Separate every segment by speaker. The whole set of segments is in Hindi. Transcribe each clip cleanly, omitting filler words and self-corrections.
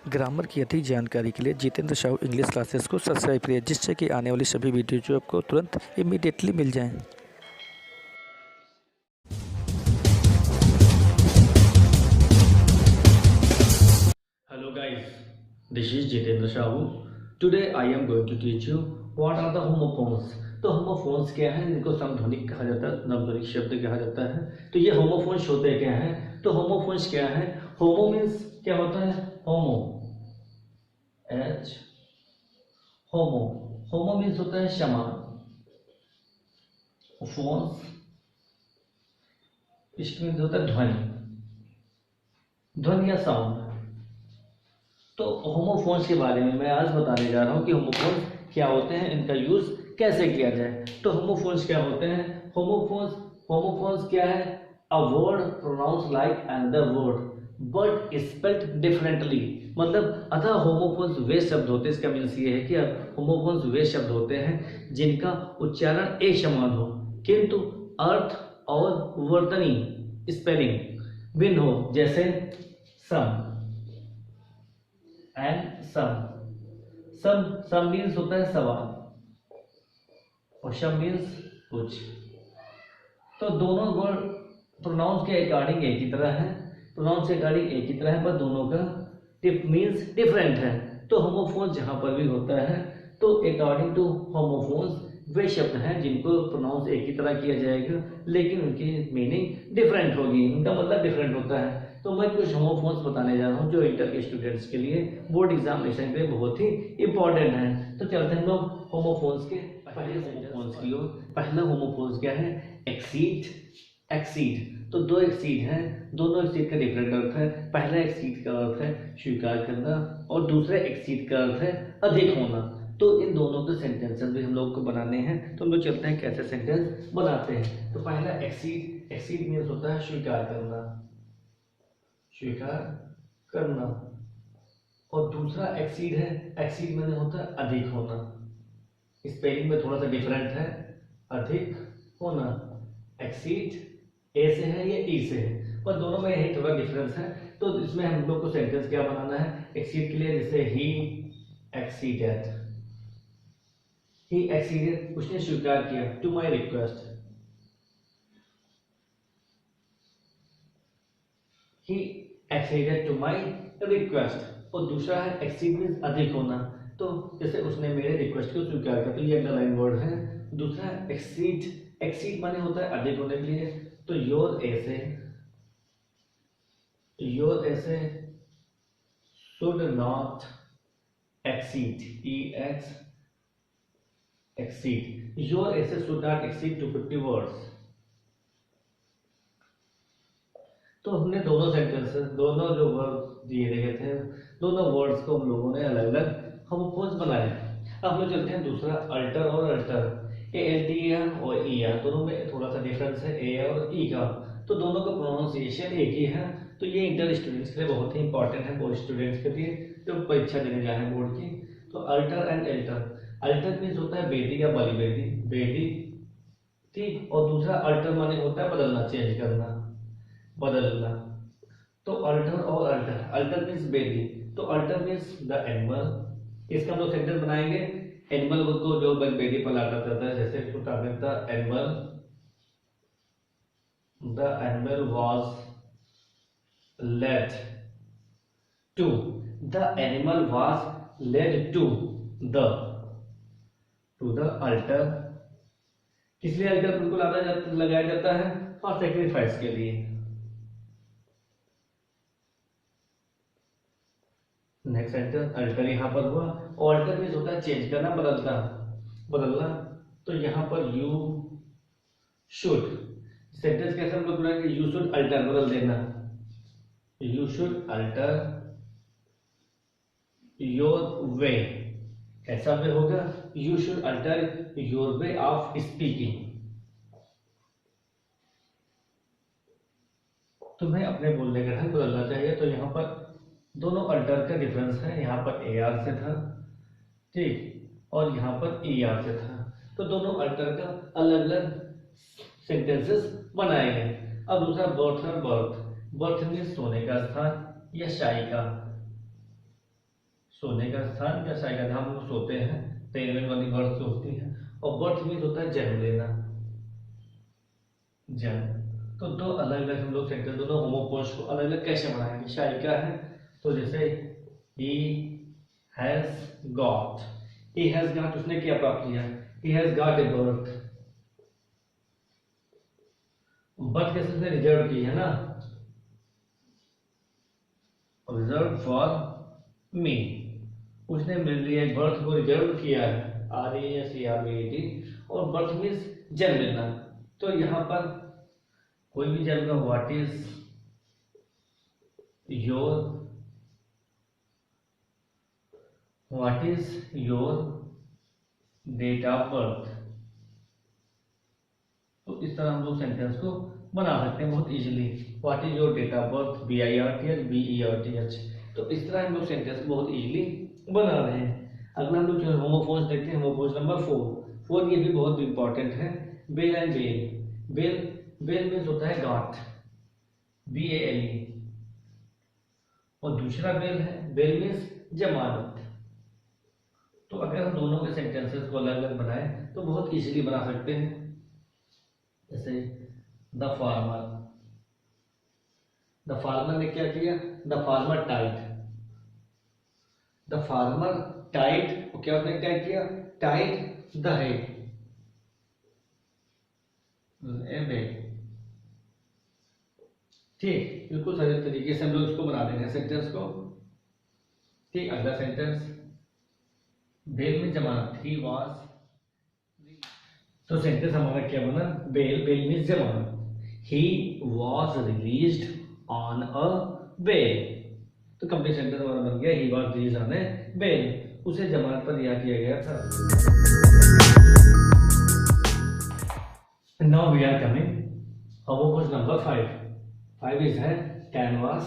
Speaker 1: ग्रामर की अधिक जानकारी के लिए जितेंद्र साहू इंग्लिश क्लासेस को सब्सक्राइब करिए, जिससे कि आने वाली सभी वीडियो जो आपको तुरंत इमीडिएटली मिल जाएं।
Speaker 2: Hello guys, this is Jitendra Sahu. Today I am going to teach you what are the homophones. तो होमोफोन्स क्या हैं, इनको समध्वनिक कहा जाता है, समध्वनिक शब्द कहा जाता है। तो ये होमोफोन्स होते क्या हैं? तो होमोफोन्स क्या है? होमो मीन्स क्या होता है? होमो, एच होमो। होमो मीन्स होता है समान। फोन्स इसका मीन्स होता है ध्वनि, ध्वनि या साउंड। तो होमोफोन्स के बारे में मैं आज बताने जा रहा हूँ कि होमोफोन्स क्या होते हैं, इनका यूज कैसे किया जाए। तो होमोफोन्स क्या होते हैं? होमोफोन्स क्या है? A word pronounce like another word but spelled differently. मतलब अतः होमोफोन्स वे शब्द होते हैं, इसका मीन्स ये है कि होमोफोन्स वे शब्द होते हैं जिनका उच्चारण एक समान हो किंतु अर्थ और वर्तनी स्पेलिंग भिन्न हो, जैसे सम एंड सम मीन्स होता है सवाल और शम मीन्स कुछ। तो दोनों वर्ड प्रोनाउंस के अकॉर्डिंग एक ही तरह है, प्रोनाउंस के अकॉर्डिंग एक ही तरह है, पर दोनों का मीन्स डिफरेंट है। तो होमोफोन्स जहां पर भी होता है तो अकॉर्डिंग टू होमोफोन्स वे शब्द हैं जिनको प्रोनाउंस एक ही तरह किया जाएगा लेकिन उनकी मीनिंग डिफरेंट होगी, उनका मतलब डिफरेंट होता है। तो मैं कुछ होमोफोन्स बताने जा रहा हूँ जो इंटर के स्टूडेंट्स के लिए बोर्ड एग्जामिनेशन के लिए बहुत ही इंपॉर्टेंट है। तो चलते हैं हम लोग होमोफोन्स के पहले होमोफोन्स की ओर। पहला होमोफोन्स क्या है? Exceed, exceed. तो दो एक्सीड हैं, दोनों एक्सीड का डिफरेंट अर्थ है। पहला एक्सीड का अर्थ है स्वीकार करना और दूसरा एक्सीड का अर्थ है अधिक होना। तो इन दोनों के सेंटेंसेस भी हम लोग को बनाने हैं, तो हम लोग चलते हैं कैसे सेंटेंस बनाते हैं। तो पहला एक्सीड, एक्सीड मीन्स होता है स्वीकार करना, स्वीकार करना। और दूसरा एक्सीड है, एक्सीड माने होता है अधिक होना। स्पेलिंग में थोड़ा सा डिफरेंट है, अधिक होना। एक्सीड ए से है या ई से है, पर दोनों में यही थोड़ा डिफरेंस है। तो इसमें हम लोग को सेंटेंस क्या बनाना है एक्सीड के लिए? जैसे ही एक्सीडेड, ही एक्सीडेड, उसने स्वीकार किया to my request, he acceded to my request. और दूसरा है एक्सीड मीन्स अधिक होना, तो जैसे उसने मेरे रिक्वेस्ट को स्वीकार किया, तो ये अंडरलाइन वर्ड है। दूसरा एक्सीड, एक्सीड माने होता है अधिक होने के लिए। तो योर ऐसे, योर ऐसे should not exceed, E x exceed, your ऐसे शुड नॉट एक्सीड 250 वर्ड्स। तो हमने दोनों सेंटेंसेस, दोनों जो वर्ड दिए गए थे, दोनों वर्ड्स को हम लोगों ने अलग अलग होमोफोन्स बनाए। अब हम लोग चलते हैं दूसरा अल्टर और अल्टर। ए एल टी और ई आर दोनों में थोड़ा सा डिफरेंस है ए और ई का, तो दोनों का प्रोनाउंसिएशन एक ही है। तो ये इंटर स्टूडेंट्स के लिए बहुत ही इंपॉर्टेंट है, बोर्ड स्टूडेंट्स के लिए जो परीक्षा देने जा रहे हैं बोर्ड की। तो alter and alter, alter means होता है बेदी या बली बेदी, बेदी, ठीक। और दूसरा अल्टर माने होता है बदलना, चेंज करना, बदलना। तो अल्टर और अल्टर, अल्टर मीन्स बेदी, तो अल्टर मीन्स द एनिमल। इसका हम लोग सेंटेंस बनाएंगे, एनिमल को जो बेदी पर लाता जाता है, जैसे the animal, the animal was led to, the animal was led to the, to the altar. किस लिए अल्टर बिल्कुल लगाया जाता है? फॉर सेक्रीफाइस के लिए। नेक्स्ट सेंटेंस अल्टर यहां पर हुआ, और अल्टर मीन्स होता है चेंज करना, बदलना, बदलना। तो यहां पर यू शुड, सेंटेंस कैसे हम लोग बनाएंगे? यू शुड अल्टर, बदल देना, you should alter your way. कैसा वे होगा? You should alter your way of speaking. तुम्हें अपने बोलने का ढंग बदलना चाहिए। तो यहाँ पर दोनों अल्टर का डिफरेंस है, यहाँ पर ए आर से था, ठीक, और यहाँ पर ई आर से था। तो दोनों अल्टर का अलग अलग सेंटेंसेस बनाए गए। अब दूसरा बर्थ और बर्थ, बर्थ मीन्स सोने का स्थान या शाही का, सोने का स्थान क्या शायद हम लोग सोते हैं तो एलिमेंट वाली बर्थ होती है। और बर्थ मीन्स होता है जन्म लेना, जन्म। तो दो अलग अलग हम लोग सेंटेंस दोनों होमोफोन्स को अलग अलग कैसे बनाएंगे। शायद क्या है, तो जैसे he has got, he has got उसने क्या प्राप्त किया, he has got a birth. Birth कैसे उसने रिजर्व की है ना, रिजर्व फॉर मी, उसने मेरे लिए बर्थ को रिजर्व किया है, RESERVED। और बर्थ मीन्स जन्म लेना। तो यहाँ पर कोई भी जन्म, what is your date of birth. तो इस तरह हम लोग सेंटेंस को बना सकते हैं बहुत easily. What is your date of birth, BIRTH, तो इस तरह हम लोग सेंटेंस बहुत इजीली बना रहे हैं। अगला हम लोग जो होमोफोन्स देखते हैं, होमोफोन्स नंबर 4। ये भी बहुत इंपॉर्टेंट है, bale and bail. Bale means होता है गांठ, BALE। और दूसरा बेल है, बेल मीन्स जमानत। तो अगर हम दोनों के सेंटेंसेस को अलग अलग बनाएं तो बहुत इजीली बना सकते हैं। जैसे द फार्मर ने क्या किया, द फार्मर टाइड, क्या उसने क्या किया, टाइड द है, ठीक। बिल्कुल सारे तरीके से हम लोग इसको बना देंगे सेंटेंस को। ठीक, अगला सेंटेंस, बेल में जमानत, ही वाज। तो सेंटेंस हमारा क्या बना, बेल मीन्स जमानत, he was released on a bail. तो कंप्लीट सेंटेंस हमारा बन गया, he was released on a bail, उसे जमानत पर रिहा किया गया था। Now we are coming homophones number 5 is है कैनवास।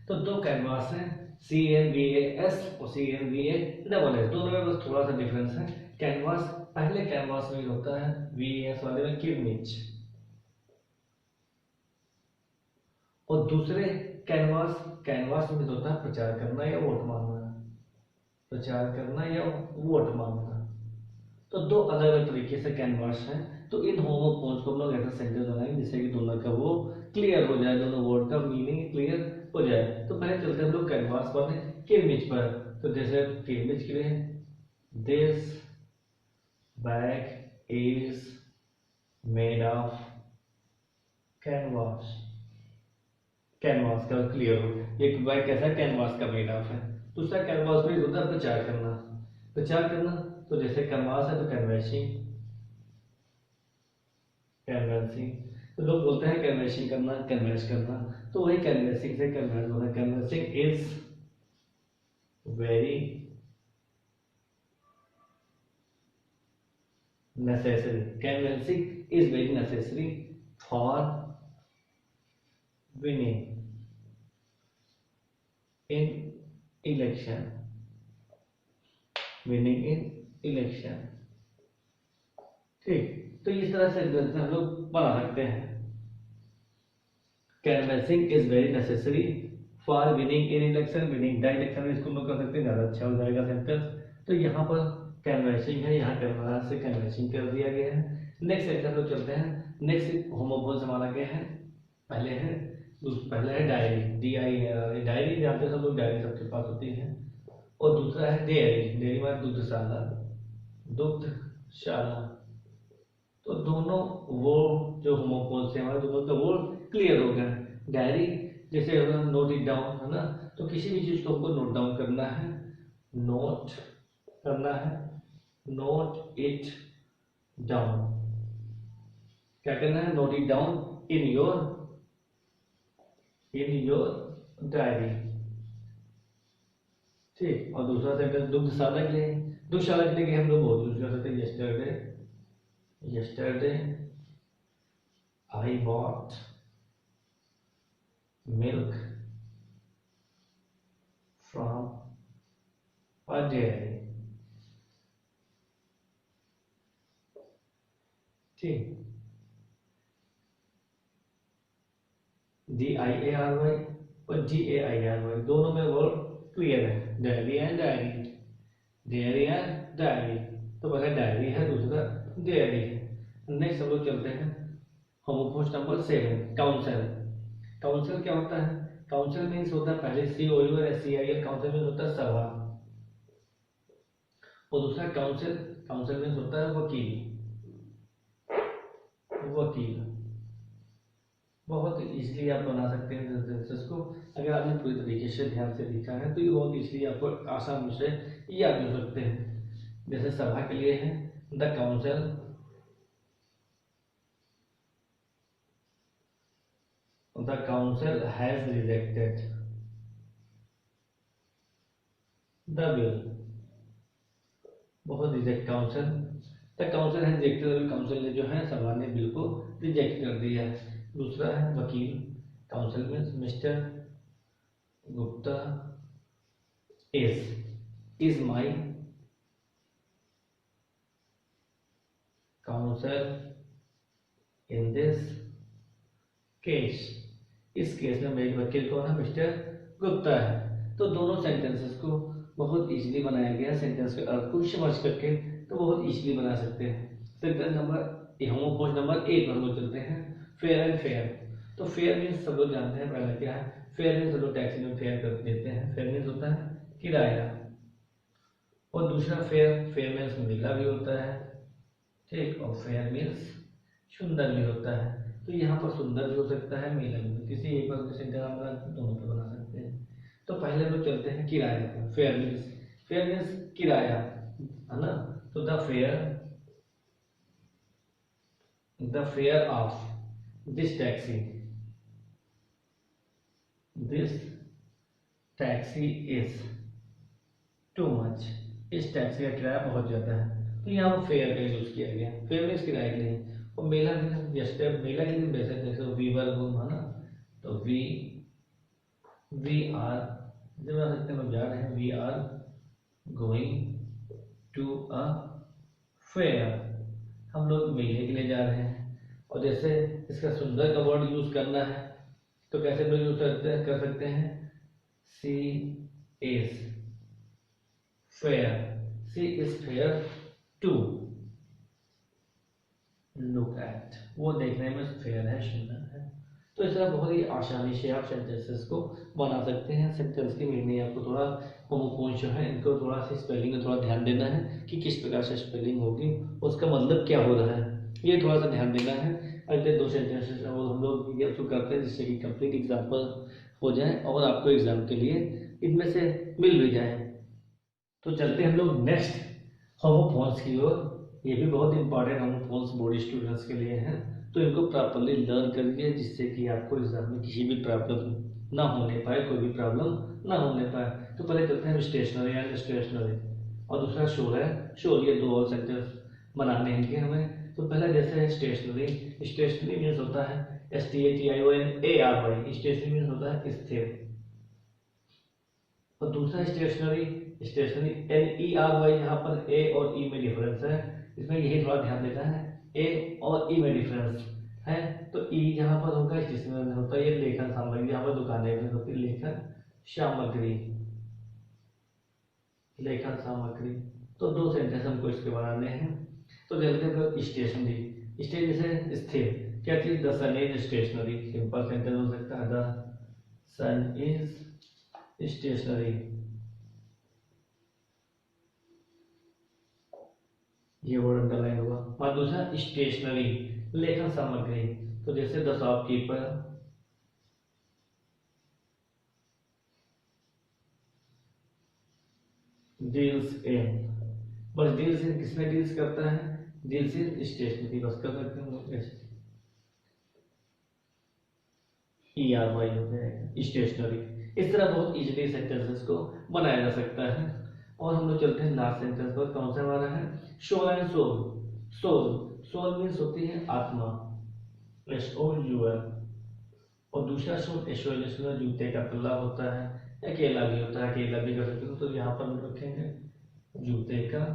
Speaker 2: तो दो कैनवास हैं, CNVAS और CNVASS। दोनों में बस थोड़ा सा डिफरेंस है। कैनवास, पहले कैनवास में होता है VAS वाले में किरमिच, और दूसरे कैनवास में होता है प्रचार करना या वोट मांगना, तो दो अलग अलग तरीके से कैनवास हैं। तो इन होमोफोन्स को हम लोग ऐसा सेंटेंस बनाएंगे जिससे कि दोनों का वो क्लियर हो जाए, दोनों वर्ड का मीनिंग क्लियर हो जाए। तो पहले चलते हैं हम लोग कैनवास पर, किरमिच पर। तो जैसे किरमिच के लिए, this bag is made of canvas. Canvas का क्लियर हो, एक बैग कैसा है, कैनवास का मेड ऑफ है। दूसरा कैनवास में होता है प्रचार करना। तो जैसे कैनवास है तो कैनवेसिंग। तो लोग बोलते हैं कैनवेसिंग करना, कैनवेस करना, तो वही कैनवेसिंग से कैनवेस होता है। Canvassing is very necessary for winning in election. ठीक, तो इस तरह से हम लोग बना सकते हैं। Canvassing is very necessary for winning in election. Winning the election में इसको हम लोग कर सकते हैं, ज़्यादा अच्छा हो जाएगा सेंटेंस। तो यहाँ पर कैनवेसिंग है, यहाँ कैनवास से कैनवेसिंग कर दिया गया है। नेक्स्ट सेंटेंस लोग चलते हैं। नेक्स्ट होमोफोन्स हमारा क्या है, पहले है डायरी, DIARY। डायरी जानते हैं सब लोग, डायरी सबके पास होती है। और दूसरा है डेयरी में दुग्धशाला। तो दोनों वो जो होमोफोन्स हैं हमारे, दोनों का वो क्लियर हो गया। डायरी जैसे नोट इट डाउन है ना, तो किसी भी चीज को हमको नोट डाउन करना है, नोट इट डाउन। क्या करना है, note it down in your diary. ठीक, और दूसरा सेंटेंस दुग्धशाला के लिए हम लोग बहुत यूज कर सकते हैं। yesterday I bought milk from a dairy। ठीक, DIARY और GAIRY दोनों में वर्ड क्लियर है, diary and diary, dairy and diary. तो पहले डायरी है, दूसरा डेयरी है। नेक्स्ट हम लोग चलते हैं होमोफोन्स नंबर 7, काउंसिल। काउंसिल क्या होता है? काउंसिल मीन्स होता है पहले सी ओ यू और S C I L, council means होता है सभा, और दूसरा काउंसिल, काउंसिल मीन्स होता है वकील, वकील। बहुत इजीली आप बना सकते हैं सेंटेंसेस को, अगर आपने पूरी तरीके से ध्यान से लिखा है तो ये बहुत इजीली आपको आसान विषय याद हो सकते हैं। जैसे सभा के लिए है the council, the council has rejected the bill, बहुत reject council, the council has rejected, council ने जो है सभा ने बिल को रिजेक्ट कर दिया है। दूसरा है वकील, council means mister Gupta is my counsel in this case, इस केस में मेरे वकील कौन है? मिस्टर गुप्ता है। तो दोनों सेंटेंसेस को बहुत इजीली बनाया गया, सेंटेंस के अर्थ को समझ करके तो बहुत इजीली बना सकते हैं। सेंटेंस नंबर होमोफोन्स नंबर 8 पर हम लोग चलते हैं, फेयर एंड फेयर। तो फेयर मीन्स सब लोग जानते हैं पहले क्या है, फेयर मीन्स सब लोग टैक्सी में फेयर कर देते हैं, फेयर मीन्स होता है किराया, और दूसरा फेयर, फेयर मीन्स नीला भी होता है, ठीक, और फेयर मीन्स सुंदर भी होता है। तो यहाँ पर सुंदर भी हो सकता है, नीला भी, किसी एक बार सेंटेंस हम दोनों पे बना सकते हैं। तो पहले लोग चलते हैं किराए पर, फेयर मीन्स किराया, है ना। तो the fair of this taxi is too much, इस टैक्सी का किराया बहुत ज्यादा है। तो यहाँ पर फेयर का यूज किया गया, फेयर मीन्स किराए के लिए। और मेला मीन्स जैसे मेला के लिए वैसे जैसे वी वर घूम, है ना, तो वी आर, जब हम जा रहे हैं, we are going to a fair, हम लोग मेले के लिए जा रहे हैं। और जैसे इसका सुंदर का वर्ड यूज करना है तो कैसे लोग यूज कर सकते हैं, she is fair, she is fair to look at, वो देखने में फेयर है, सुंदर है। तो इस तरह बहुत ही आसानी से आप सेंटेंसेस को बना सकते हैं। सेंटेंस की मीनिंग आपको थोड़ा होमोफोन्स जो है इनको थोड़ा सी स्पेलिंग में थोड़ा ध्यान देना है कि किस प्रकार से स्पेलिंग होगी, उसका मतलब क्या हो रहा है, ये थोड़ा सा ध्यान देना है। अगले 2 सेंटेंसेस और हम लोग ये तो करते हैं जिससे कि कंप्लीट एग्जाम्पल हो जाए और आपको एग्जाम के लिए इनमें से मिल भी जाए। तो चलते हैं हम लोग नेक्स्ट होमोफोन्स की ओर। ये भी बहुत इंपॉर्टेंट होमोफोन्स बोर्ड स्टूडेंट्स के लिए हैं, तो इनको प्रॉपरली लर्न करिए जिससे कि आपको एग्जाम में किसी भी प्रॉब्लम ना होने पाए, कोई भी प्रॉब्लम ना होने पाए। तो पहले चलते हैं स्टेशनरी एंड स्टेशनरी, और दूसरा शोर है शोर, ये 2 और सेंटेंस बनाने हैं हमें। तो पहला जैसे है स्टेशनरी, स्टेशनरी मीन्स होता है STATIONARY, स्टेशनरी मीन्स होता है स्थिर। और दूसरा स्टेशनरी NERY, यहाँ पर ए और ई में डिफरेंस है, इसमें यही थोड़ा ध्यान देना है, ए और ई में डिफरेंस है। तो ई यहाँ पर होगा स्टेशनरी में होता है ये लेखन सामग्री, यहाँ पर दुकानें में होती है लेखन सामग्री, लेखन सामग्री। तो 2 सेंटेंस हमको इसके बनाने हैं। तो चलते हैं स्टेशनरी, स्टेज से स्थिर, क्या चीज, the sun is stationary, simple sentence हो सकता है, द सन इज स्टेशनरी, ये वर्ड अंडरलाइन होगा। और दूसरा स्टेशनरी, लेखन सामग्री, तो जैसे द शॉपकीपर डील्स इन, बस डील्स इन किसमें डील्स करता है, डील्स इन स्टेशनरी, बस कर सकते हैं ERY हो जाएगा स्टेशनरी। इस तरह बहुत इजीली सेंटेंसेस को बनाया जा सकता है। और हम लोग चलते हैं लास्ट सेंटेंस पर, कौन सा हमारा है, soul and sole. Soul means होती है आत्मा, SOUL, और दूसरा सोल एसोलेशन, जूते का तला होता है, अकेला भी होता है, अकेला भी कर सकते हो। तो यहाँ पर हम रखेंगे जूते का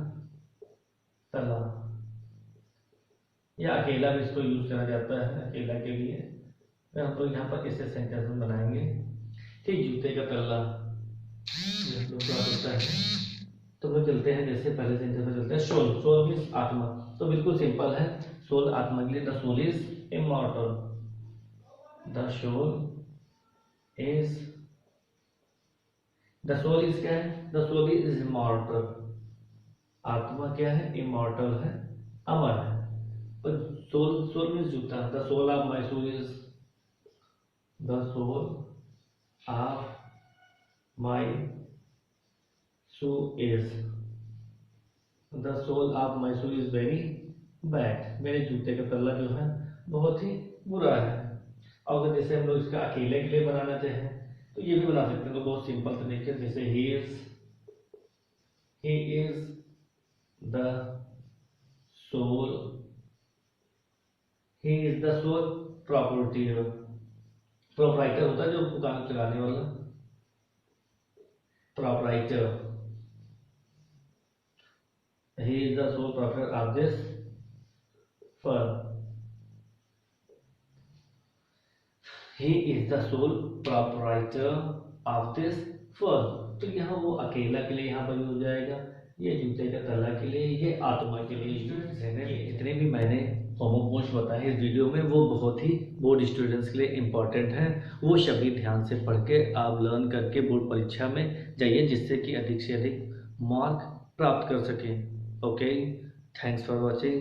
Speaker 2: तला, या अकेला भी इसको यूज करा जाता है अकेला के लिए, तो हम लोग यहाँ पर इसे सेंटेंस में बनाएंगे, ठीक, जूते का तला होता है। तो हम चलते हैं जैसे पहले सेंटेंस में चलते हैं, सोल। सोल मीन्स आत्मा। तो बिल्कुल सिंपल है, सोल आत्मा के लिए the soul is immortal. The soul is, the soul is क्या है? The soul is immortal. आत्मा क्या है? इमॉर्टल है, अमर है। पर सोल, सोल मीन्स जूता। The sole of my sole is, the sole of my soul is, the soul of my soul is very bad। मेरे जूते का तला जो है बहुत ही बुरा है। और अगर जैसे हम लोग इसका अकेले के लिए बनाना चाहें तो ये भी बना सकते हैं। तो बहुत सिंपल तरीके से, जैसे he is the soul, he is the sole proprietor। Proprietor होता है जो दुकान चलाने वाला, proprietor. He is the sole proprietor of this firm। He is the sole proprietor of this firm। तो यहाँ वो अकेला के लिए यहाँ पर यूज हो जाएगा, ये जूते का तला के लिए, ये आत्मा के लिए यूज है। जितने भी मैंने होमोफोन्स बताए इस वीडियो में वो बहुत ही बोर्ड स्टूडेंट्स के लिए इम्पोर्टेंट हैं। वो सभी ध्यान से पढ़ के आप लर्न करके बोर्ड परीक्षा में जाइए, जिससे कि अधिक से अधिक मार्क प्राप्त कर सकें। Okay, thanks for watching.